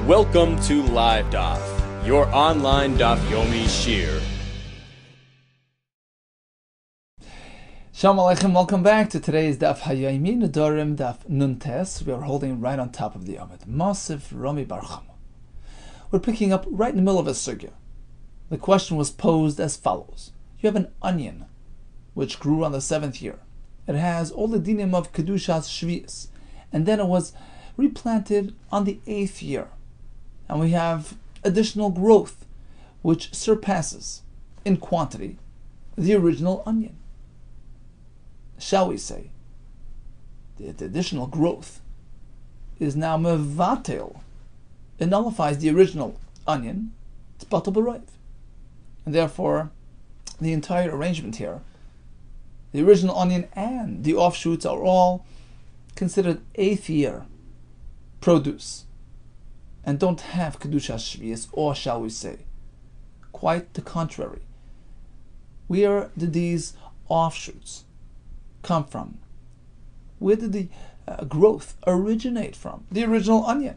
Welcome to Live Daf, your online Daf Yomi Shir. Shalom Aleichem, welcome back to today's Daf Hayomi Nedarim Daf Nuntes. We are holding right on top of the Amid. Masif Rami Bar Chama. We're picking up right in the middle of a sugya. The question was posed as follows. You have an onion which grew on the 7th year. It has all the dinim of Kedushas Shvi'is, and then it was replanted on the 8th year. And we have additional growth which surpasses in quantity the original onion. Shall we say the additional growth is now mevatel? It nullifies the original onion. It's batal b'roiv, and therefore the entire arrangement here, the original onion and the offshoots, are all considered 8th year produce and don't have kedushas shvius, or shall we say, quite the contrary. Where did these offshoots come from? Where did the growth originate from? The original onion.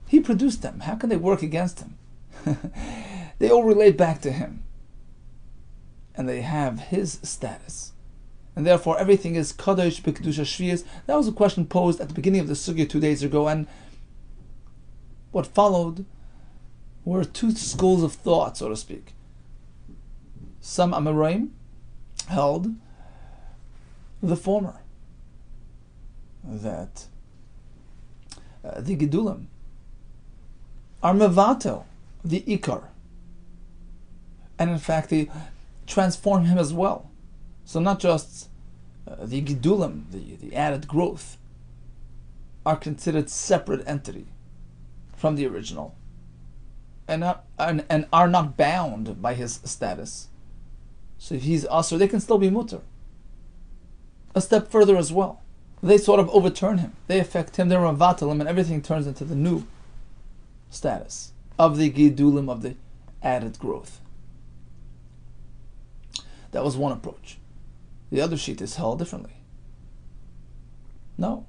He produced them. How can they work against him? They all relate back to him, and they have his status, and therefore everything is kadosh b'kedusha shvius. That was a question posed at the beginning of the sugya 2 days ago, and what followed were two schools of thought, so to speak. Some Amoraim held the former, that the Gedulim are mevatel, the Ikar, and in fact they transform him as well. So not just the Gedulim, the added growth, are considered separate entity from the original, and are not bound by his status. So if he's asur, they can still be mutter. A step further as well, they sort of overturn him. They affect him. They're mevatel him, and everything turns into the new status of the gedulim, of the added growth. That was one approach. The other sheet is held differently. No.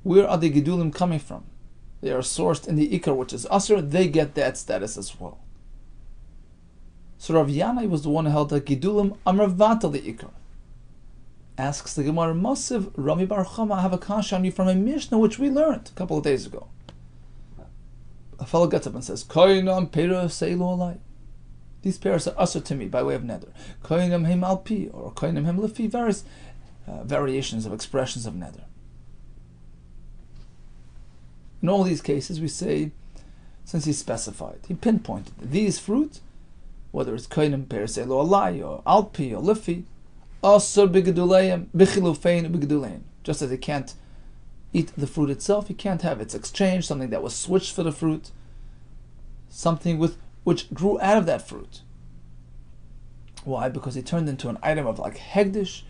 Where are the gedulim coming from? They are sourced in the ikar, which is asur. They get that status as well. So Rav Yanai was the one who held that gedulim amravatal the ikar. Asks the Gemara, Masiv Rami Bar Chama, I have a kasha on you from a Mishnah which we learned a couple of days ago. A fellow gets up and says, Koinam pera seilu alai. These pairs are asur to me by way of neder. Koinam hem alpi, or koinam hem lefi, various variations of expressions of neder. In all these cases, we say, since he specified, he pinpointed these fruit, whether it's koinam pera seilu alai, or alpi, or lefi, asur b'geduleim, b'chilufein, b'geduleim. Just as he can't eat the fruit itself, he can't have its exchange, something that was switched for the fruit, something which grew out of that fruit. Why? Because he turned into an item of like hegdish,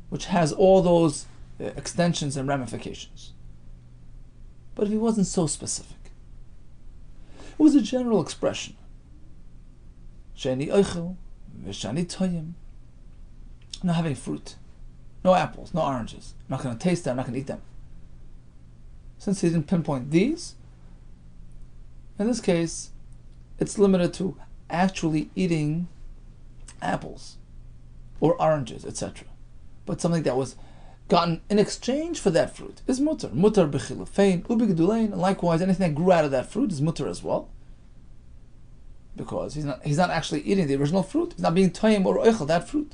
which has all those extensions and ramifications. But if he wasn't so specific, it was a general expression. Sheni oichel, v'shani toyim. Not having fruit, no apples, no oranges. I'm not going to taste them, I'm not going to eat them. Since he didn't pinpoint these, in this case, it's limited to actually eating apples or oranges, etc. But something that was gotten in exchange for that fruit is mutter. Mutter b'chilufein, ubigdulein, and likewise anything that grew out of that fruit is mutter as well. Because he's not actually eating the original fruit. He's not being toyim or oichel that fruit.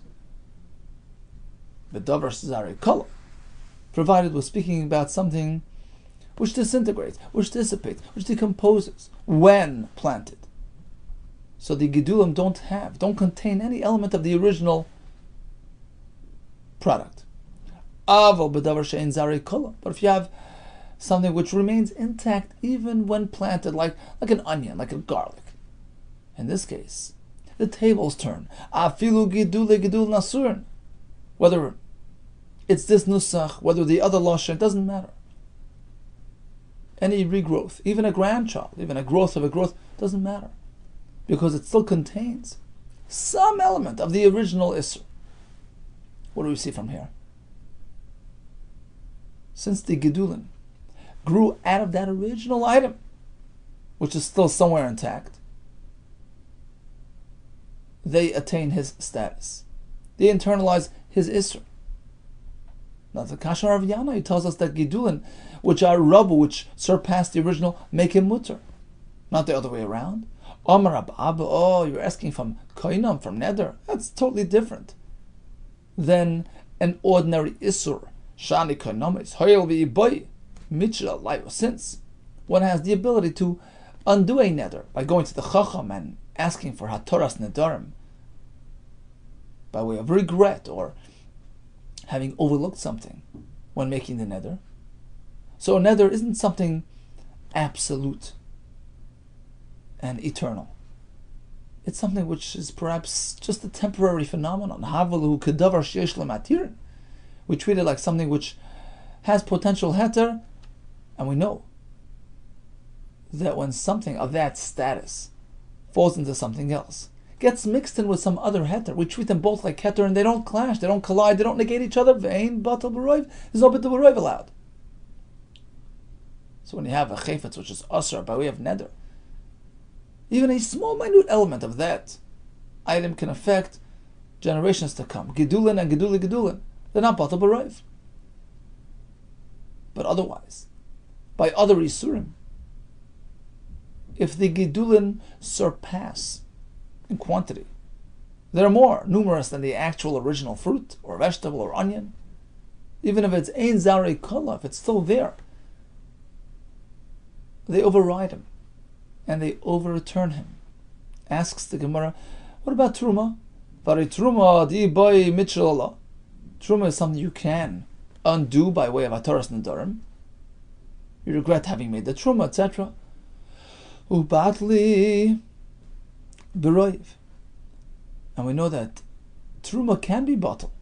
The davar zari kol, provided we're speaking about something which disintegrates, which dissipates, which decomposes when planted. So the gedulim don't contain any element of the original product. Aval b'davar she'en zari kol. But if you have something which remains intact even when planted, like an onion, like a garlic, in this case, the tables turn. Afilu gedul nasurn. Whether it's this nusach, whether the other lashon, it doesn't matter. Any regrowth, even a grandchild, even a growth of a growth, doesn't matter. Because it still contains some element of the original Isser. What do we see from here? Since the Gedulim grew out of that original item, which is still somewhere intact, they attain his status. They internalize his Isser. Now the Kashar of Yana, he tells us that Gidulin, which are Rabu, which surpass the original, make him mutter. Not the other way around. Omar Abba, oh, you're asking from Koinam, from Neder. That's totally different than an ordinary Isur. Shani Koinamis, Hoyel V'iboy, Mitra, life since one has the ability to undo a Neder by going to the Chacham and asking for Hatoras Nedarim by way of regret or having overlooked something when making the Neder. So a Neder isn't something absolute and eternal. It's something which is perhaps just a temporary phenomenon. Havalu kedavar sheyesh lematirin. We treat it like something which has potential heter, and we know that when something of that status falls into something else, gets mixed in with some other heter, we treat them both like heter, and they don't clash, they don't collide, they don't negate each other. Ve'ein batal b'roiv. There's no batal b'roiv allowed. So when you have a chayfetz which is asr by way of neder, even a small, minute element of that item can affect generations to come. Gedulin and gedulin. They're not batal b'roiv. But otherwise, by other isurim, if the gedulin surpass in quantity, they're more numerous than the actual original fruit or vegetable or onion. Even if it's ein zarei kala, if it's still there, they override him and they overturn him. Asks the Gemara, what about truma? Vari truma di boy mitchell. Truma is something you can undo by way of ataras nedarim. You regret having made the truma, etc. Ubatli beroiv. And we know that truma can be bottled.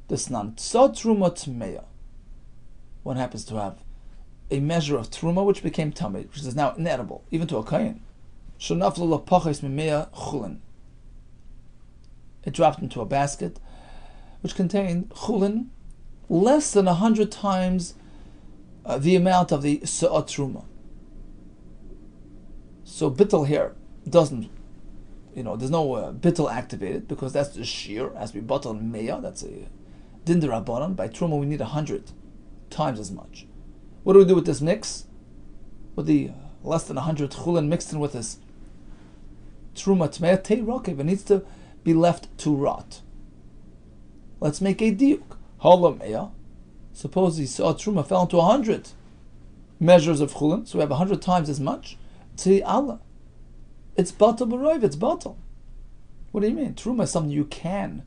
This nan so truma tmeya. One happens to have a measure of truma which became tamei, which is now inedible, even to a kain. Shenaflu lapachis mimeya chulin. It dropped into a basket which contained chulin less than 100 times the amount of the sa'at truma. So bittel here doesn't, there's no bittel activated because that's the shear, has to be bottled meya, that's a din d'Rabbanan. By truma we need 100 times as much. What do we do with this mix? With the less than 100 chulin mixed in with this truma tmeya tei rakev, it needs to be left to rot. Let's make a diuk. Halam meya. Suppose the sa'at truma fell into 100 measures of chulin, so we have 100 times as much. Tei Allah. It's batal b'roiv, it's batal. What do you mean? Truma is something you can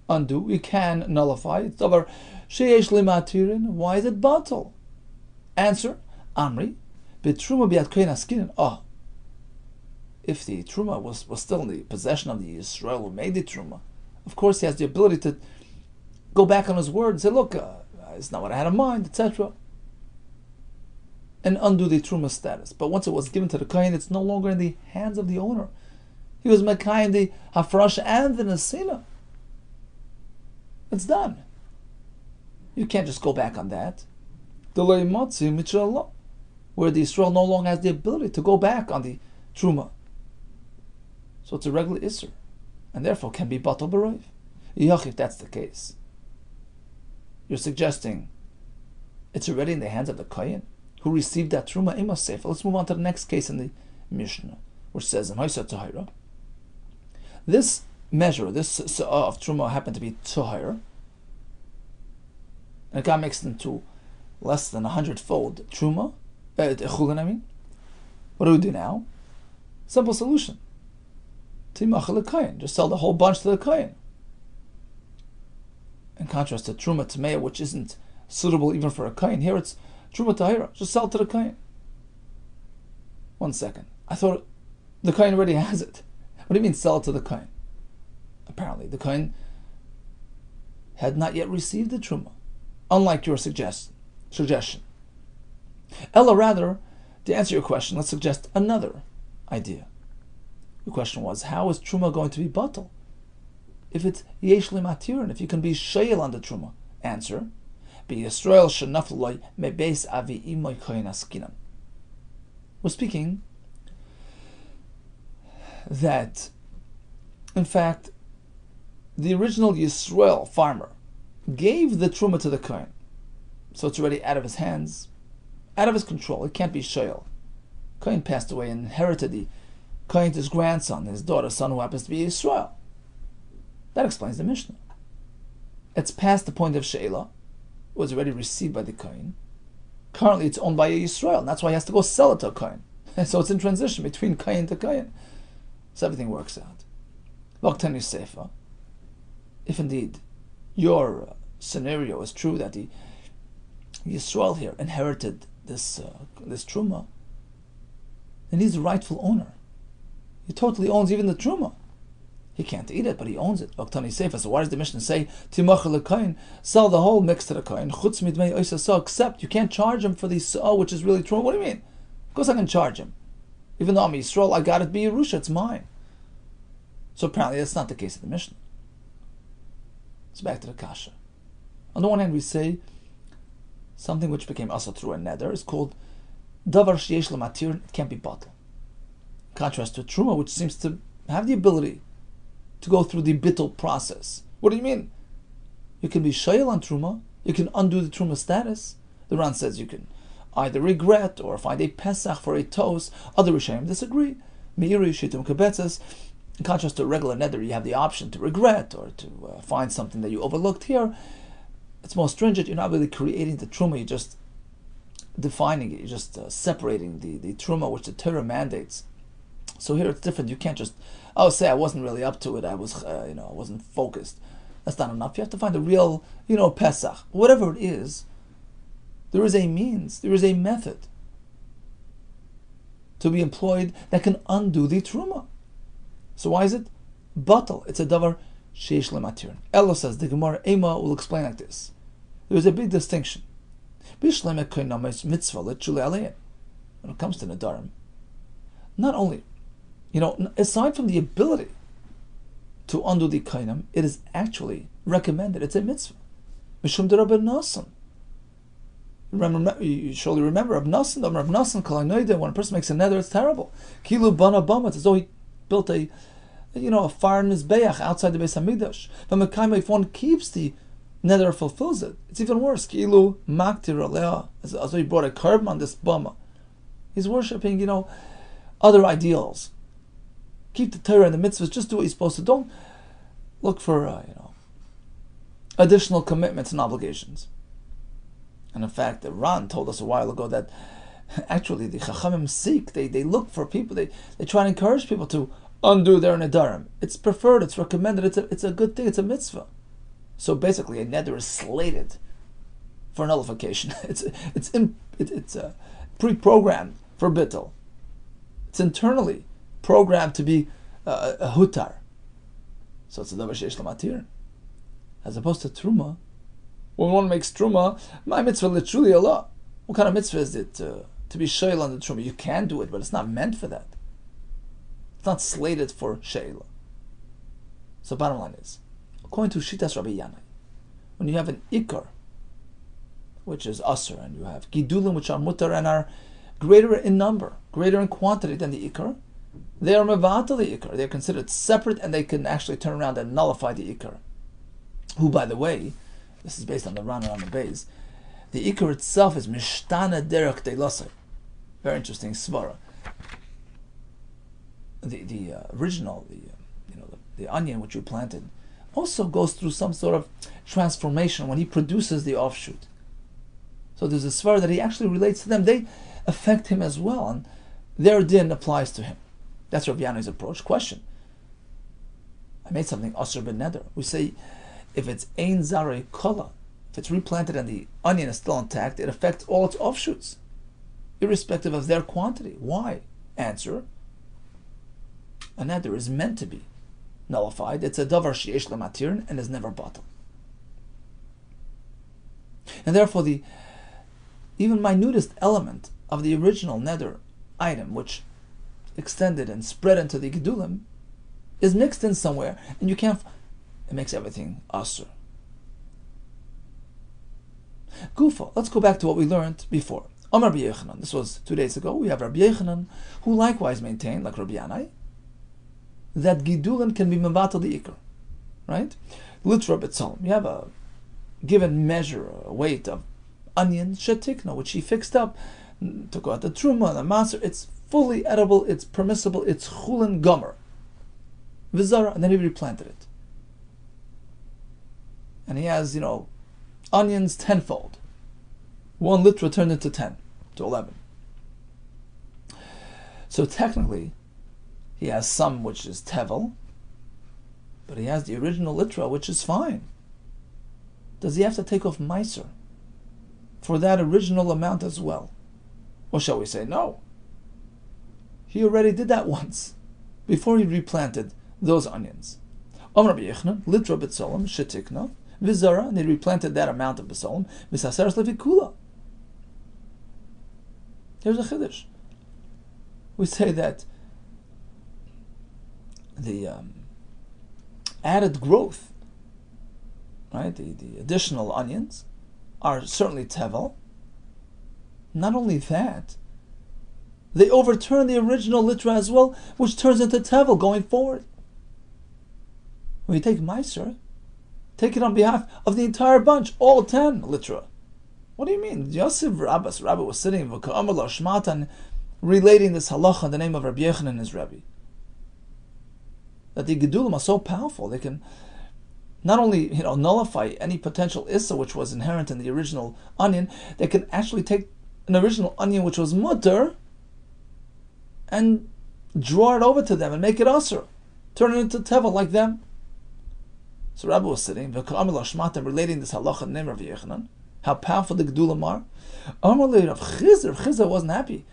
undo, you can nullify. It's davar sheyesh lematirin. Why is it batal? Answer, Amri, b'truma bi'at kohen askinin. If the truma was still in the possession of the Yisrael who made the truma, of course he has the ability to go back on his word and say, look, it's not what I had in mind, etc., and undo the truma status. But once it was given to the kohen, it's no longer in the hands of the owner. He was mekayim the hafrash and the nesina. It's done. You can't just go back on that. Where the Yisrael no longer has the ability to go back on the truma. So it's a regular isser, and therefore can be batal b'roiv. If that's the case, you're suggesting it's already in the hands of the kohen who received that truma ima sefer. Let's move on to the next case in the Mishnah, which says, this measure, this sa'ah of truma happened to be tuhayr, and it got mixed into less than 100-fold truma, chulin, What do we do now? Simple solution. Timachal l'kayin. Just sell the whole bunch to the kayin. In contrast to truma tmeya, which isn't suitable even for a kayin. Here it's truma tahira. Just sell it to the kayin. 1 second. I thought the kayin already has it. What do you mean sell it to the kayin? Apparently the kayin had not yet received the truma, unlike your suggestion. Ella, rather, to answer your question, let's suggest another idea. The question was, how is truma going to be batal? If it's yesh lematirin, if you can be shayel on the truma. Answer, be Yisrael shenafloi mebeis avi imoy kohen askinan. We're speaking that, in fact, the original Yisrael farmer gave the truma to the kohen, so it's already out of his hands, out of his control. It can't be shayel. Kohen passed away and inherited the kohen to his grandson, his daughter's son, who happens to be Yisrael. That explains the Mishnah. It's past the point of she'ela. It was already received by the kohen. Currently, it's owned by a Yisrael, and that's why he has to go sell it to a kohen. So it's in transition between kohen to kohen. So everything works out. V'aktani sefa. If indeed your scenario is true, that the Yisrael here inherited this truma, then he's the rightful owner. He totally owns even the truma. He can't eat it, but he owns it. So why does the Mishnah say, sell the whole mix to the kohen, except you can't charge him for the sa'ah, which is really truma? What do you mean? Of course I can charge him. Even though I'm Yisrael, I got it be Yerusha, it's mine. So apparently that's not the case of the Mishnah. It's back to the kasha. On the one hand, we say something which became also through a neder is called davar sheyesh lematir, it can't be bottled. In contrast to truma, which seems to have the ability to go through the bittul process. What do you mean? You can be shayel on truma, you can undo the truma status. The Ran says you can either regret or find a pesach for a tos. Other Rishonim disagree. Meiri shitum kabetzes. In contrast to a regular neder, you have the option to regret or to find something that you overlooked. Here, it's more stringent. You're not really creating the truma, you're just defining it, you're just separating the truma which the Torah mandates. So here it's different. You can't just, say I wasn't really up to it, I was, I wasn't focused. That's not enough. You have to find a real, Pesach. Whatever it is, there is a means, there is a method to be employed that can undo the truma. So why is it batal? It's a davar sheish lematir. Ella says, the Gemara Ema will explain like this. There is a big distinction. When it comes to Nedarim, not only, aside from the ability to undo the kainam, it is actually recommended. It's a mitzvah. Mishum de Rabbi Nasan. You surely remember Rabbi Nasan. Rabbi Nasan kalanoida. When a person makes a neder, it's terrible. Kilu bana bama. It's as though he built a fire mizbeach outside the Beis Hamikdash. But if one keeps the neder, fulfills it, it's even worse. Kilu maktir alea. As though he brought a curb on this bama. He's worshipping, other ideals. Keep the Torah and the mitzvahs. Just do what you're supposed to. Don't look for, additional commitments and obligations. And in fact, the Ran told us a while ago that actually the Chachamim seek, they look for people, they try to encourage people to undo their Nedarim. It's preferred, it's recommended, it's a good thing, it's a mitzvah. So basically a neder is slated for nullification. It's pre-programmed for bittul. It's internally programmed to be a hutar. So it's a davar sheish lematir. As opposed to truma, when one makes truma, my mitzvah literally Allah. What kind of mitzvah is it to be shayla on the truma? You can do it, but it's not meant for that. It's not slated for shayla. So bottom line is, according to Shitas Rabbi Yanai, when you have an ikar, which is asr, and you have gidulim, which are mutar and are greater in number, greater in quantity than the ikar, they are mevatel the ikar. They are considered separate, and they can actually turn around and nullify the ikar. Who, by the way, this is based on the Ran and the Beis, the ikar itself is mishtana derech delasai. Very interesting svara. The original, the onion which you planted, also goes through some sort of transformation when he produces the offshoot. So there's a svara that he actually relates to them. They affect him as well, and their din applies to him. That's Rav Yanai's approach. Question: I made something asr ben neder. We say if it's ein zare kola, if it's replanted and the onion is still intact, it affects all its offshoots, irrespective of their quantity. Why? Answer: a neder is meant to be nullified. It's a davar sheish lematir and is never bottled. And therefore, the even minutest element of the original neder item, which extended and spread into the gedulim, is mixed in somewhere, and you can't. It makes everything asur. Gufa. Let's go back to what we learned before. Amar Rabbi Yechanan. This was 2 days ago. We have Rabbi Yechanan, who likewise maintained, like Rabbi Yanai, that Gidulin can be Mevatel the Ikr. Right? Litra B'Tzolim. You have a given measure, a weight of onions, shetikna, which he fixed up, took out the truma, the maser. It's fully edible, it's permissible, it's chulin gomer. Vizara, and then he replanted it. And he has, onions tenfold. 1 litra turned into 10, to 11. So technically, he has some which is tevel, but he has the original litra, which is fine. Does he have to take off meiser for that original amount as well? Or shall we say no? He already did that once, before he replanted those onions. Rabbi Yehuda, litra b'tzolim, shetikna, vizara, and he replanted that amount of b'tzolim, misaseres levikula. Here's a chiddush. We say that the added growth, right, the additional onions, are certainly tevel. Not only that, they overturn the original litra as well, which turns into tevel going forward. When you take meiser, take it on behalf of the entire bunch, all 10 litra. What do you mean? Yosef Rabbi was sitting and relating this halacha in the name of Rabbi Yehuda and his Rebbe. That the gedulim are so powerful, they can not only nullify any potential issa which was inherent in the original onion, they can actually take an original onion which was mutter and draw it over to them and make it asur, turn it into tevel like them. So Rabbi was sitting, relating this halacha in the name of Rabbi Yehuda, how powerful the gedulim are. Rav Chizr wasn't happy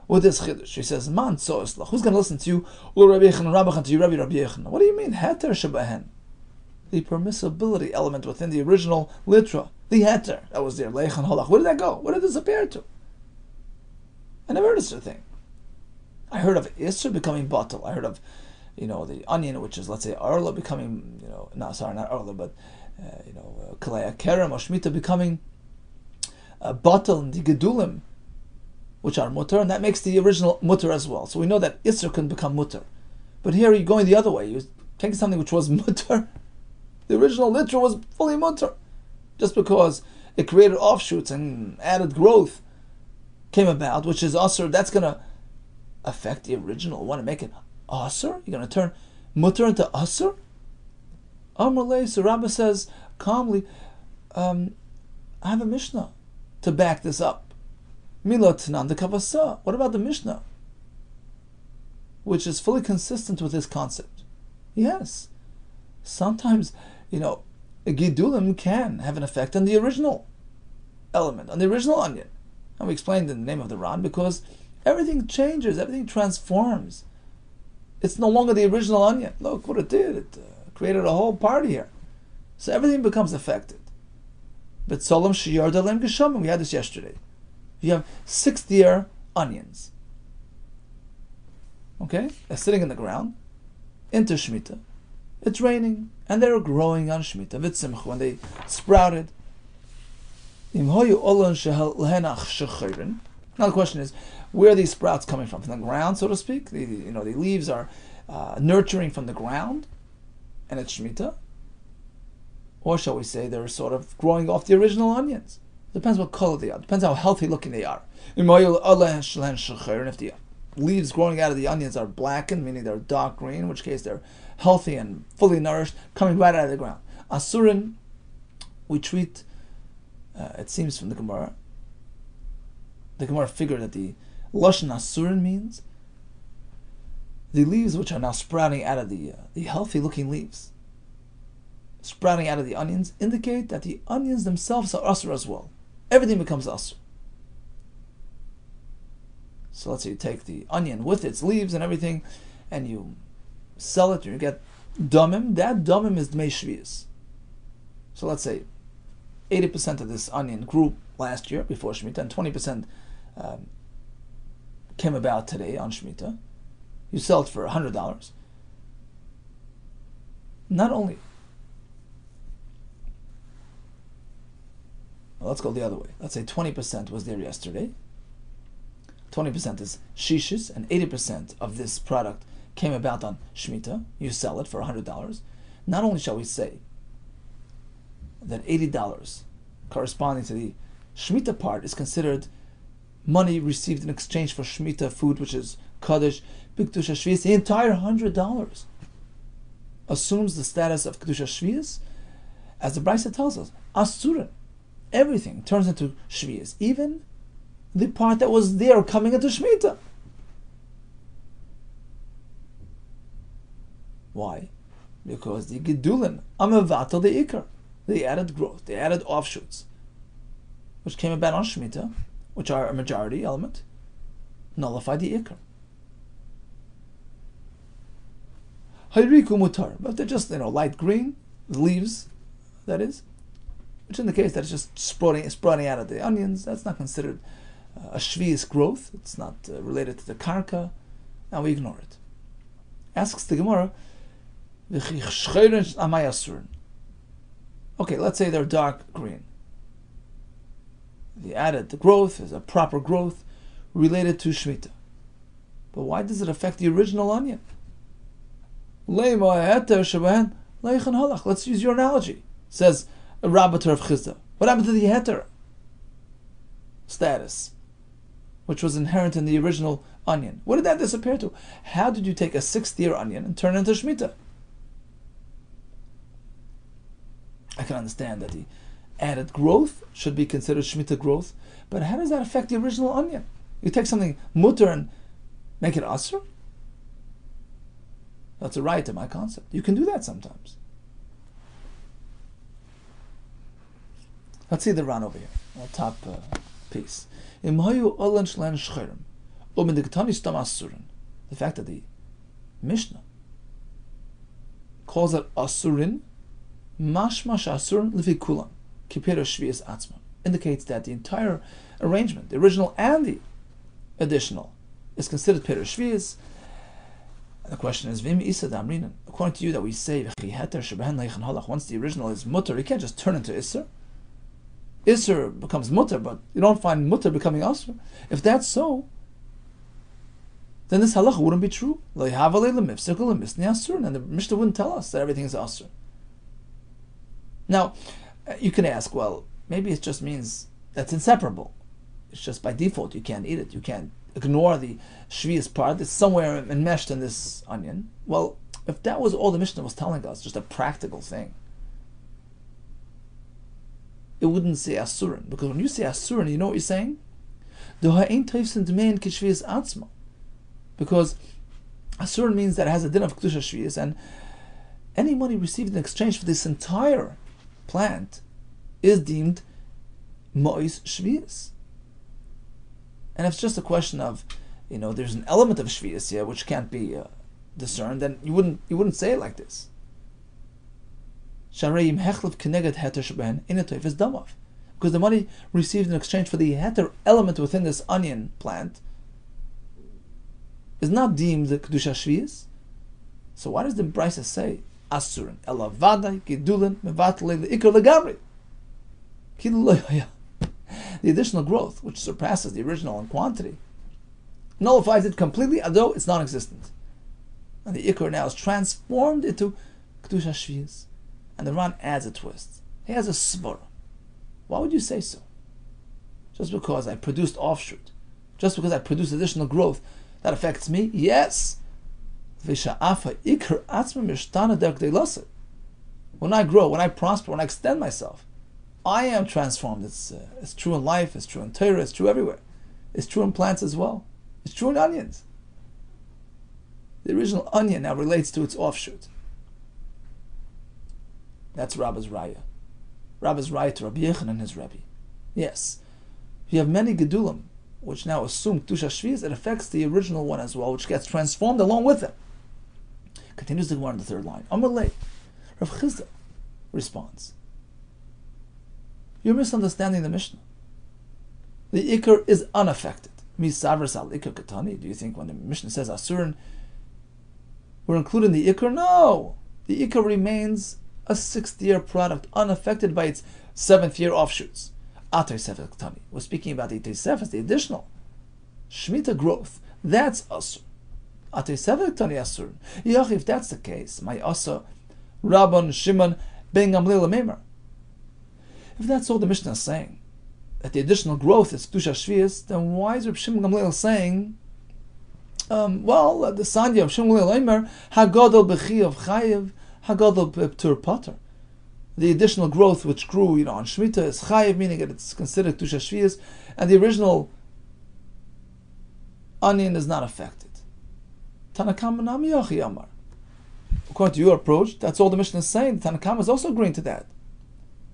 with this chiddush. He says, "Man, so islach. Who's going to listen to you? Rabbi Yehuda, to you, Rabbi Yehuda. What do you mean heter shebahen? The permissibility element within the original litra, the heter that was there, leichan halach. Where did that go? Where did it disappear to? I never heard of such a thing. I heard of isser becoming batel. I heard of, the onion, which is, let's say, arla becoming, not arla, but kalei kerem or shmita becoming batel, and the gedulim, which are mutter, and that makes the original mutter as well. So we know that isser can become mutter. But here you're going the other way. You're taking something which was mutter. The original litra was fully mutter. Just because it created offshoots and added growth came about, which is asur, that's going to affect the original. Want to make it asur? You're going to turn mutter into asur? Amrullah, so Rabbi says calmly, I have a Mishnah to back this up. Milotnan the Kavasa. What about the Mishnah? Which is fully consistent with this concept. Yes. Sometimes, a gidulim can have an effect on the original element, on the original onion. And we explained in the name of the Ran, because everything changes, everything transforms. It's no longer the original onion. Look what it did. It created a whole party here. So everything becomes affected. But Solam Shiyar Dalem Geshamim, we had this yesterday. You have 6th-year onions. Okay? They're sitting in the ground. Into Shemitah. It's raining. And they're growing on Shemitah. Vitzimchu. And they sprouted. Now the question is, where are these sprouts coming from? From the ground, so to speak? The leaves are nurturing from the ground. And it's Shemitah. Or shall we say they're sort of growing off the original onions? Depends what color they are. Depends how healthy looking they are. And if the leaves growing out of the onions are blackened, meaning they're dark green, in which case they're healthy and fully nourished, coming right out of the ground. Asurin, we treat, it seems from the Gemara figured that the Lashon Asurin means the leaves which are now sprouting out of the healthy looking leaves, sprouting out of the onions, indicate that the onions themselves are asur as well. Everything becomes asur. So let's say you take the onion with its leaves and everything, and you sell it, and you get damim. That damim is dmei shvius. So let's say 80% of this onion grew last year before Shemitah, and 20% came about today on Shemitah. You sell it for $100. Not only. Well, let's go the other way. Let's say 20% was there yesterday. 20% is shishis, and 80% of this product came about on Shemitah, you sell it for $100, not only shall we say that $80 corresponding to the Shemitah part is considered money received in exchange for Shemitah food, which is Kaddish, B'Kedusha Shvius, the entire $100 assumes the status of Kedusha Shvius, as the Brisa tells us, Asurin. Everything turns into Shvius, even the part that was there coming into Shemitah. Why? Because the Gedulin, Amevatal the Ikar, the added growth, the added offshoots, which came about on Shemitah, which are a majority element, nullify the Ikar. Hayriku mutar, but they're just light green, the leaves, that is, which indicates that it's just sprouting out of the onions. That's not considered a shvius growth. It's not related to the karka, and we ignore it. Asks the Gemara, okay, let's say they're dark green. The added growth is a proper growth related to Shemitah. But why does it affect the original onion? Let's use your analogy, says Rabbi of Chisda. What happened to the heter status, which was inherent in the original onion? What did that disappear to? How did you take a 6th-year onion and turn it into Shemitah? I can understand that the added growth should be considered Shemitah growth, but how does that affect the original onion? You take something mutter and make it asr? That's a right to my concept. You can do that sometimes. Let's see the Ran over here, the top piece. The fact that the Mishnah calls it asurin, mashmash asurin lefikulan, kipera shvius atzma, indicates that the entire arrangement, the original and the additional, is considered pera shvius. The question is, Vim Isa Damrinan. According to you, that we say once the original is mutter, you can't just turn into Isser. Isser becomes mutter, but you don't find mutter becoming Asr. If that's so, then this halacha wouldn't be true. And the Mishnah wouldn't tell us that everything is Asr. Now, you can ask, well, maybe it just means that's inseparable. It's just by default you can't eat it. You can't ignore the shvius part. It's somewhere enmeshed in this onion. Well, if that was all the Mishnah was telling us, just a practical thing, it wouldn't say asurin. Because when you say asurin, you know what you're saying? Because asurin means that it has a din of kedusha shvius, and any money received in exchange for this entire plant is deemed mois shvius. And if it's just a question of, there's an element of shvius here which can't be discerned, then you wouldn't say it like this. Because the money received in exchange for the heter element within this onion plant is not deemed the kedusha shvius. So why does the Brisa say asurin ela vadai gedulin mevatle leikar legamri? The additional growth, which surpasses the original in quantity, nullifies it completely, although it's non-existent. And the ikar now is transformed into kedusha shvius. And the Ran adds a twist. He has a svara. Why would you say so? Just because I produced offshoot, just because I produced additional growth, that affects me? Yes. When I grow, when I prosper, when I extend myself, I am transformed. It's true in life, it's true in Torah, it's true everywhere. It's true in plants as well. It's true in onions. The original onion now relates to its offshoot. That's Rabbi's Raya. Rabbi's Raya to Rabbi Yehuda and his Rebbe. Yes. You have many Gedulim, which now assume Kedusha Shvius, it affects the original one as well, which gets transformed along with it. Continues the Gemara in the 3rd line. Amalei. Rav Chisda responds, you're misunderstanding the Mishnah. The Ikar is unaffected. Misavras al Ikar Katani. Do you think when the Mishnah says Asurin, we're including the Ikar? No! The Ikar remains a 6th-year product, unaffected by its 7th-year offshoots. Atay Sefer Katani. We're speaking about the Tesefes, the additional Shemitah growth. That's Asur. If that's the case, my asa Rabban Shimon ben Gamliel Meimer. If that's all the Mishnah is saying, that the additional growth is Kedusha Shvius, then why is Reb Shimon Gamliel saying, the Sanya of Shimon Gamliel Meimer, Hagadol B'chiyav Chayev, Hagadol B'Ptur Pater. The additional growth which grew, on Shemitah is Chayev, meaning that it's considered Kedusha Shvius, and the original onion is not affected. Tanakama Nami Yochi Amar. According to your approach, that's all the Mishnah is saying. The Tanakama is also agreeing to that.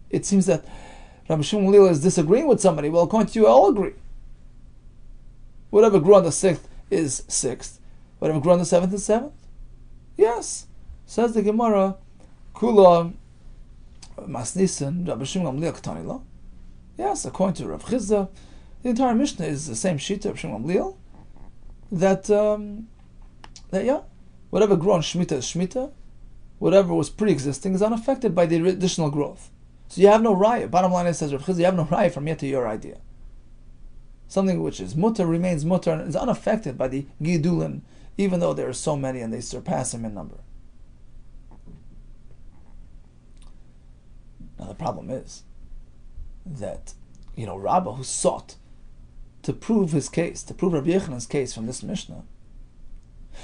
It seems that Rabbi Shimon Gamliel is disagreeing with somebody. Well, according to you, all agree. Whatever grew on the 6th is 6th. Whatever grew on the 7th is 7th. Yes. Says the Gemara, Kula Masnisan, Rabbi Shimon Gamliel Ketani Lo. Yes, according to Rav Chizda, the entire Mishnah is the same sheet of Shimon Gamliel. Whatever grew on Shemitah is Shemitah. Whatever was pre-existing is unaffected by the additional growth. So you have no raya. Bottom line is, says Rav Chizda, you have no raya from yet to your idea. Something which is mutter remains mutter and is unaffected by the gidulin, even though there are so many and they surpass him in number. Now the problem is that, Rabbah, who sought to prove his case, to prove Rabbi Yechanan's case from this Mishnah.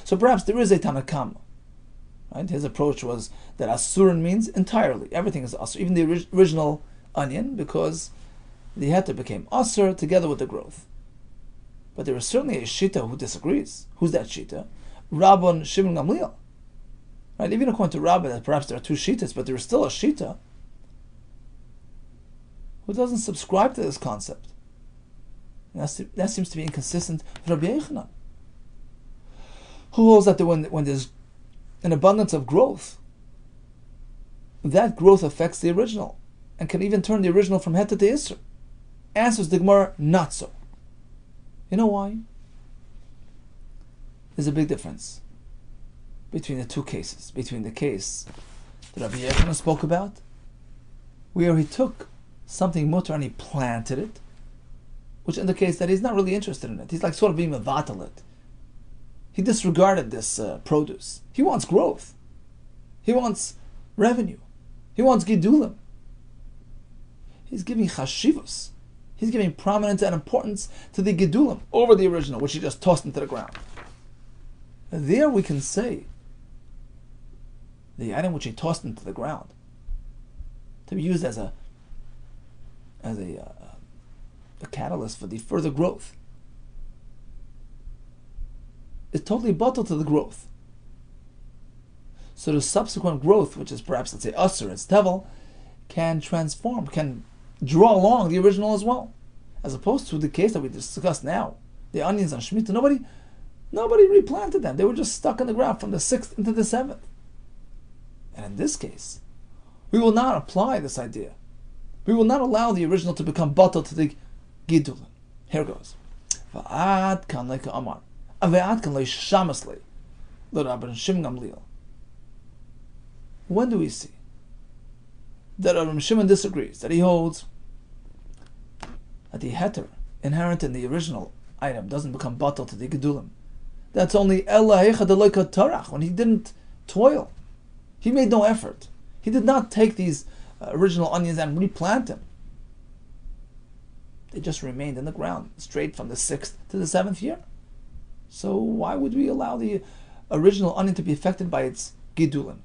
So perhaps there is a Tanakama. Right? His approach was that Asurin means entirely. Everything is Asur, even the original onion, because the heter became Asur together with the growth. But there is certainly a Shita who disagrees. Who's that Shita? Rabban Shimon Gamliel. Right? Even according to Rabbah, that perhaps there are two Shitas, but there is still a Shita who doesn't subscribe to this concept. And that seems to be inconsistent with Rabbi Yehuda, who holds that when there's an abundance of growth, that growth affects the original and can even turn the original from Heta to Isser. Answers the Gemara, not so. You know why? There's a big difference between the two cases. Between the case that Rabbi Yehuda spoke about, where he took something mutter and he planted it, which indicates that he's not really interested in it. He's like sort of being mevatel it. He disregarded this produce. He wants growth. He wants revenue. He wants gidulim. He's giving chashivus. He's giving prominence and importance to the gidulim over the original, which he just tossed into the ground. And there we can say the item which he tossed into the ground to be used as a catalyst for the further growth is totally bottled to the growth. So the subsequent growth, which is perhaps, let's say, Usr, it's Tevel, can transform, can draw along the original as well. As opposed to the case that we discussed now. The onions on Shemitah, nobody replanted them. They were just stuck in the ground from the 6th into the 7th. And in this case, we will not apply this idea. We will not allow the original to become bottled to the Gidulin. Here goes. V'ad kan leika amar. Ave'ad kan leish shamasle. L'Rabban Shimon Gamliel. When do we see that Rabbi Shimon disagrees, that he holds that the heter inherent in the original item doesn't become bottled to the Gedulim? That's only Ella Hecha Deloika Tarach, when he didn't toil. He made no effort. He did not take these original onions and replant them. They just remained in the ground, straight from the 6th to the 7th year. So why would we allow the original onion to be affected by its Gidulin?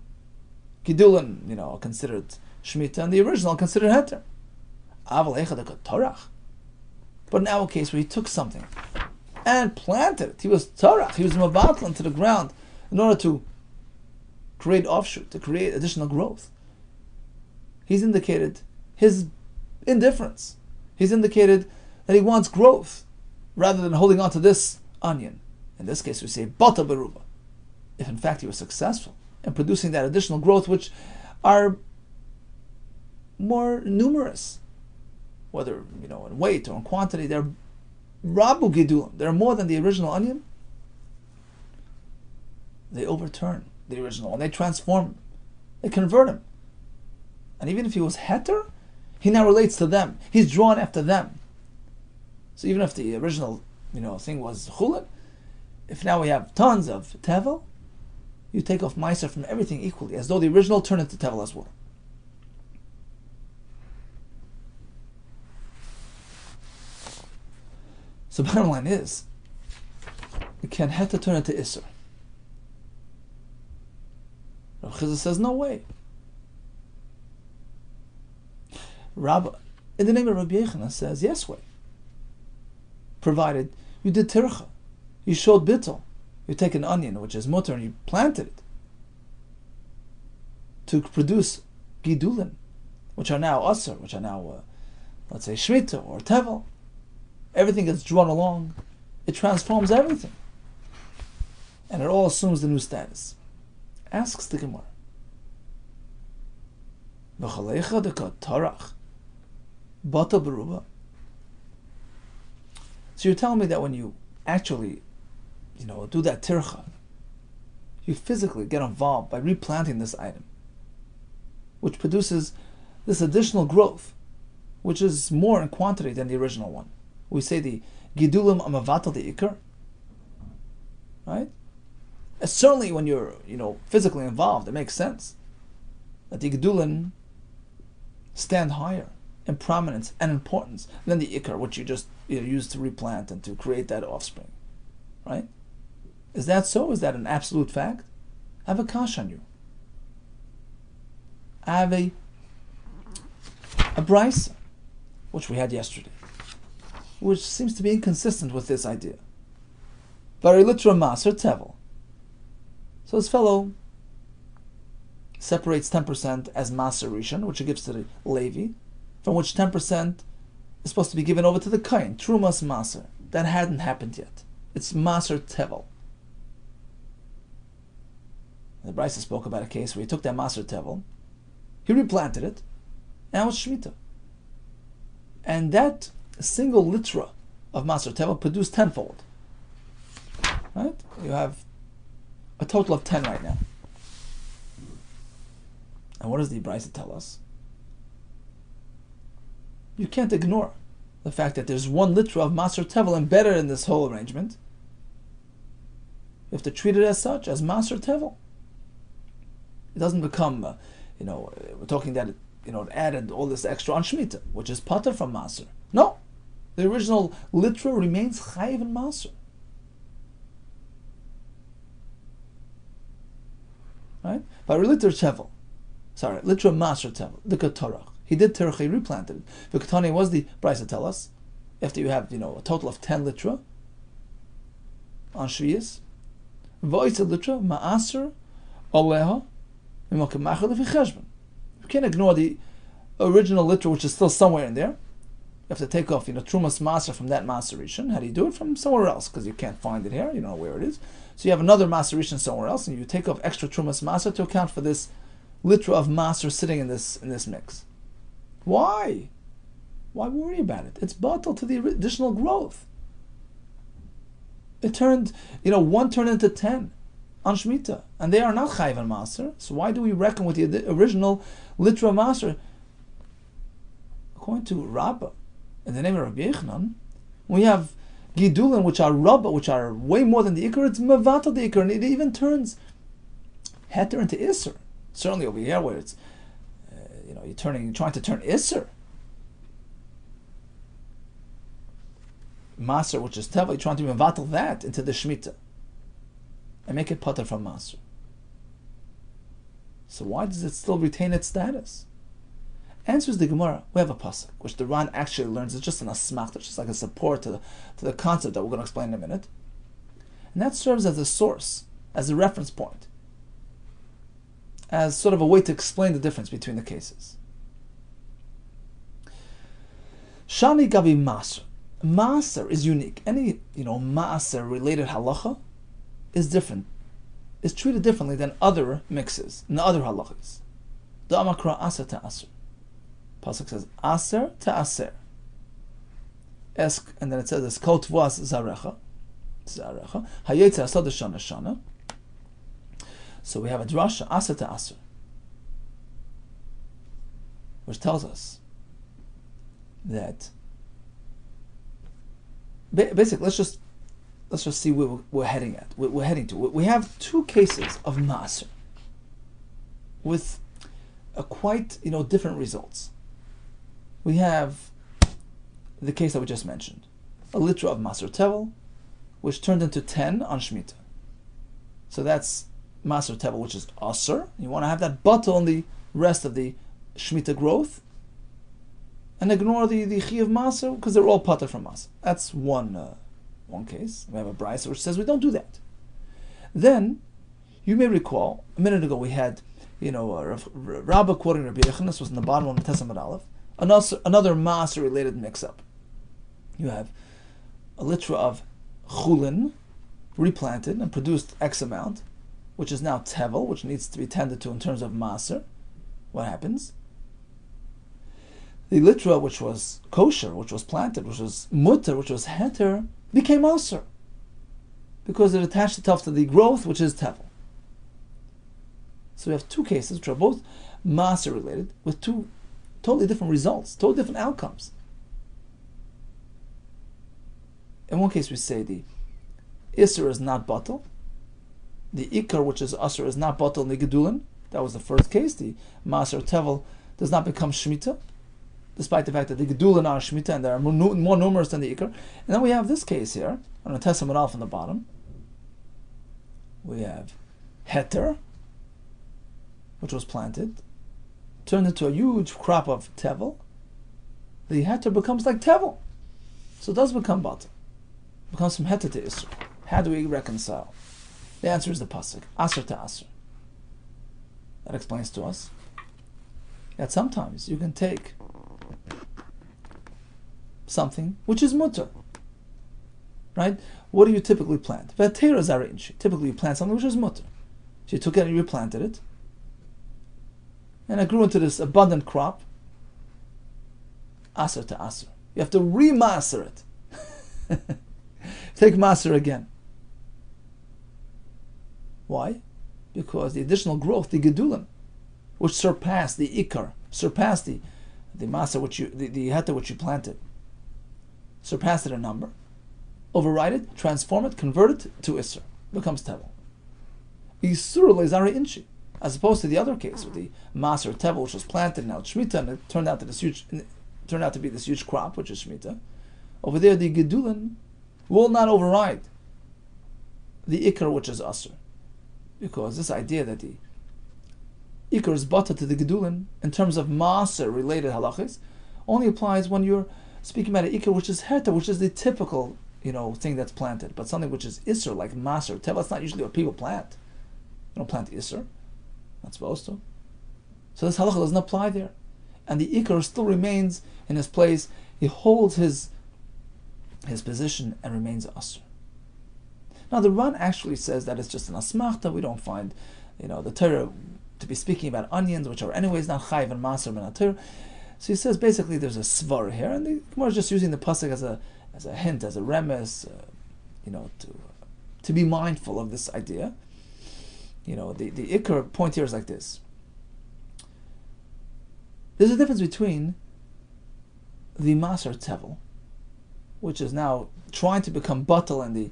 Gidulin, considered Shemitah, and the original considered Heter. But in our case, where he took something and planted it, he was Torach, he was Mavatlan to the ground in order to create offshoot, to create additional growth. He's indicated his indifference. He's indicated that he wants growth rather than holding on to this onion. In this case, we say Bata Beruba. If in fact he was successful in producing that additional growth, which are more numerous, whether in weight or in quantity, they're Rabu Gidulim. They're more than the original onion. They overturn the original and they transform him. They convert him. And even if he was Heter, he now relates to them. He's drawn after them. So even if the original, thing was Chulin, if now we have tons of tevel, you take off Meiser from everything equally, as though the original turned into tevel as well. So bottom line is, you can't have to turn into Isser. Rabbi Chizah says, no way. Rabbi, in the name of Rabbi Yehuda, says, yes way. Provided you did tircha, you showed bittul, you take an onion, which is mutter, and you planted it to produce gidulin, which are now asr, which are now, let's say, shmita or tevel. Everything gets drawn along. It transforms everything. And it all assumes the new status. Asks the Gemara. So you're telling me that when you actually, do that tircha, you physically get involved by replanting this item, which produces this additional growth, which is more in quantity than the original one. We say the gidulim amavatal the ikar, right? Certainly when you're, physically involved, it makes sense that the gidulim stand higher in prominence and importance than the ikar, which you just use to replant and to create that offspring, right? Is that so? Is that an absolute fact? I have a kash on you. I have a brisa, which we had yesterday, which seems to be inconsistent with this idea. Very literal maser tevel. So this fellow separates 10% as maser rishon, which he gives to the Levi, from which 10% is supposed to be given over to the kain, trumas maser. That hadn't happened yet. It's maser tevel. The Brisa spoke about a case where he took that maser tevel, he replanted it, and it was shmita. And that single litra of maser tevel produced tenfold. Right? You have a total of 10 right now. And what does the Brisa tell us? You can't ignore the fact that there's 1 litra of maser tevel embedded in this whole arrangement. You have to treat it as such, as maser tevel. It doesn't become, we're talking that it added all this extra on Shemitah, which is pater from maser. No, the original litra remains chayiv and maser. Right? But litra maser tevel, the katorach. He did terach, he replanted it. The katani was the Brisa tell us, after you have, a total of 10 litra on Shviyas, voice litra ma'aser oleha. You can't ignore the original litra, which is still somewhere in there. You have to take off, trumas maser from that maser rishon. How do you do it? From somewhere else, because you can't find it here. You don't know where it is. So you have another maser rishon somewhere else, and you take off extra trumas maser to account for this litra of maser sitting in this mix. Why? Why worry about it? It's batal to the additional growth. It turned, 1 turned into 10 on Shemitah, and they are not chayiv and maser. So why do we reckon with the original litra maser? According to Rabbah, in the name of Rabbi Yehuda, we have gidulin, which are Rabbah, which are way more than the ikar. It's mevatel the ikar, and it even turns heter into iser. Certainly over here, where it's you're trying to turn iser. Maser, which is tevel, you're trying to mevatel that into the shemitah and make it pater from maser. So why does it still retain its status? Answers the Gemara. We have a pasuk which the Ran actually learns. It's just an asmach, it's just like a support to the concept that we're going to explain in a minute, and that serves as a source, as a reference point, as sort of a way to explain the difference between the cases. Shani gavi maser. Maser is unique. Any maser related halacha is different, is treated differently than other mixes and other halachas. The amakra aser to aser. Pasuk says aser to aser. And then it says kol tvuas zarecha. Hayetzer asad shana shana. So we have a drasha aser to aser, which tells us that basically, let's just let's just see where we're heading at. We're heading to. We have two cases of Maser with a quite different results. We have the case that we just mentioned, a litra of Maser Tevel, which turned into 10 on Shemitah. So that's Maser Tevel, which is Aser. You want to have that bottle on the rest of the Shemitah growth, and ignore the Chi of Maser, because they're all pater from Maser. That's one case. We have a brisa which says we don't do that. Then, you may recall, a minute ago we had, Rabbah quoting Rabbi Yehuda, this was in the bottom of the Testament Aleph, another Maser-related mix-up. You have a litra of Chulin, replanted and produced X amount, which is now Tevel, which needs to be tended to in terms of Maser. What happens? The litra, which was kosher, which was planted, which was mutter, which was heter, became Aser, because it attached itself to the growth, which is Tevel. So we have two cases which are both Maser related, with two totally different results, totally different outcomes. In one case we say the Isser is not batal, the Ikar, which is Aser, is not batal in the Gedulin. That was the first case. The Maser Tevel does not become Shemitah, despite the fact that the Gedulin are Shemitah and they are more numerous than the Ikar. And then we have this case here, on the Testament Aleph on the bottom. We have Heter, which was planted, turned into a huge crop of Tevel. The Heter becomes like Tevel. So it does become batal. It becomes from Heter to Isser. How do we reconcile? The answer is the pasuk, Aser to Aser. That explains to us that sometimes you can take something which is mutter, right? What do you typically plant? Typically you plant something which is mutter. So you took it and you replanted it, and it grew into this abundant crop. Aser to Aser. You have to remaser it. Take maser again. Why? Because the additional growth, the gedulim, which surpassed the ikar, surpassed the maser the heter which you planted, surpassed it in number, override it, transform it, convert it to isser, becomes tevel. Isur leizare inchi, as opposed to the other case with the maser tevel which was planted now shmita and it turned out to be this huge crop which is shmita. Over there, the gedulim will not override the ikar which is asr. Because this idea that the ikar is bata to the gedulin in terms of maser related halachis only applies when you're speaking about an ikar which is herta, which is the typical thing that's planted, but something which is isser like maser tevel. That's not usually what people plant. You don't plant isser, not supposed to. So this halacha doesn't apply there, and the ikar still remains in his place. He holds his position and remains asr. Now the Ran actually says that it's just an asmachta. We don't find, the Torah to be speaking about onions, which are anyways not chayiv and maser min Torah. So he says basically there's a svar here, and the Gemara is just using the pasuk as a hint, as a remes, to be mindful of this idea. The ikar point here is like this. There's a difference between the maser tevel, which is now trying to become batal and the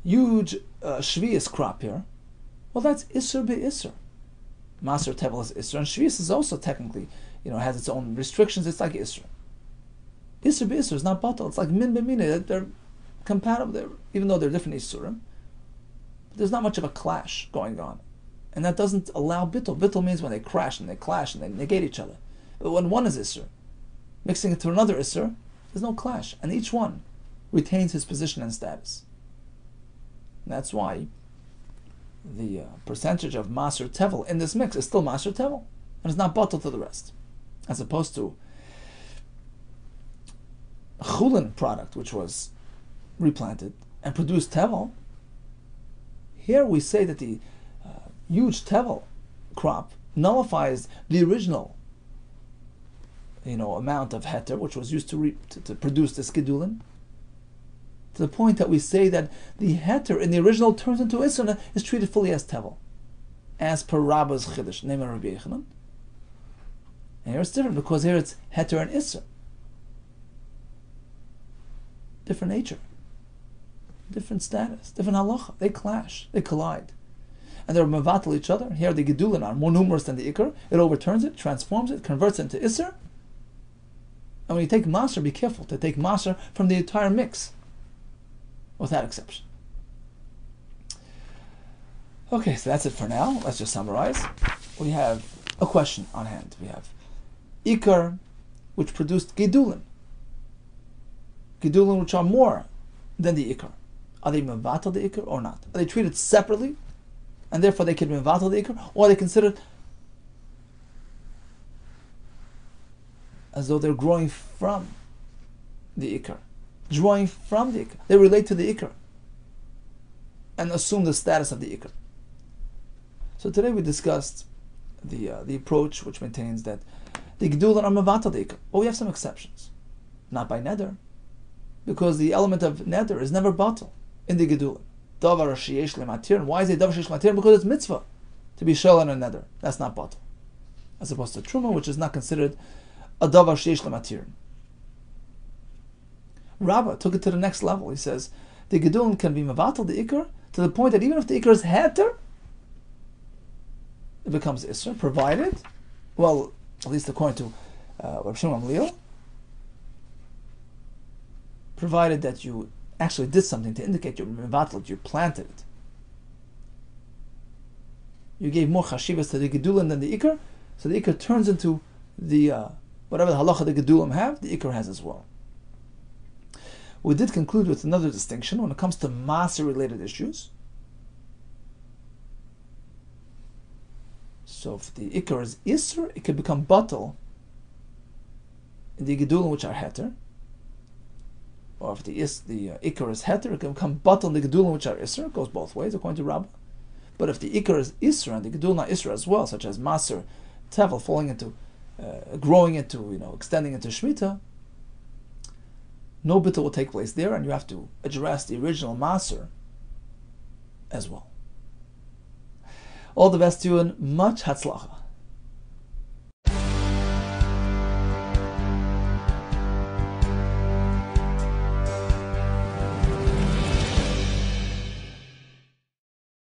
huge shvius crop here. Well, that's isser be-isser. Maser tevel is isser, and shvius is also technically, has its own restrictions. It's like isser. Isser be-isser is not batal. It's like min be-mina. They're compatible, even though they're different issurim. But there's not much of a clash going on, and that doesn't allow bittul. Bittul means when they crash and they clash and they negate each other. But when one is isser, mixing it to another isser, there's no clash, and each one retains his position and status. And that's why the percentage of maser tevel in this mix is still maser tevel, and it's not batal to the rest, as opposed to a chulin product which was replanted and produced tevel. Here we say that the huge tevel crop nullifies the original amount of heter which was used to produce this gedulin, to the point that we say that the heter in the original turns into isser, is treated fully as tevel, as per Rabbah's chiddush, name of Rabbi Yehuda. And here it's different, because here it's heter and isser, different nature. different status, different halacha. They clash, they collide. And they're mevatel each other. Here the gedulin are more numerous than the ikar. It overturns it, transforms it, converts it into isser. And when you take maser, be careful to take maser from the entire mix, without exception. Okay, so that's it for now. Let's just summarize. We have a question on hand. We have ikar, which produced gedulin. Gedulin which are more than the ikar. Are they mevatel the ikar or not? Are they treated separately, and therefore they can be mevatel the ikar, or are they considered as though they're growing from the ikar, drawing from the ikar? They relate to the ikar and assume the status of the ikar. So today we discussed the approach which maintains that the gedulin are mevatel the ikar, but we have some exceptions. Not by neder, because the element of neder is never batel in the gedulin. Davar sheyesh lematir. Why is it davar sheyesh lematir? Because it's mitzvah to be shel on a neder. That's not batel, as opposed to truma, which is not considered a davar sheyesh lematir. Rabbah took it to the next level. He says the gedulin can be mevatel the ikar to the point that even if the ikar is heter, it becomes isser, provided, well, at least according to Rabbi Shimon Gamliel, provided that you actually did something to indicate you mevatel, you planted it. You gave more chashivas to the gedulin than the ikar, so the ikar turns into the whatever the halacha the gedulim have, the ikar has as well. We did conclude with another distinction when it comes to maser related issues. So if the ikar is isser, it can become batel in the gedulim which are heter. Or if the ikar is heter, it can become batel in the gedulim which are isser. It goes both ways according to Rabbah. But if the ikar is isser and the gedulim are isser as well, such as maser, tevel, falling into, growing into, extending into shmita, no bittul will take place there, and you have to address the original maser as well. All the best to you and much hatzlacha.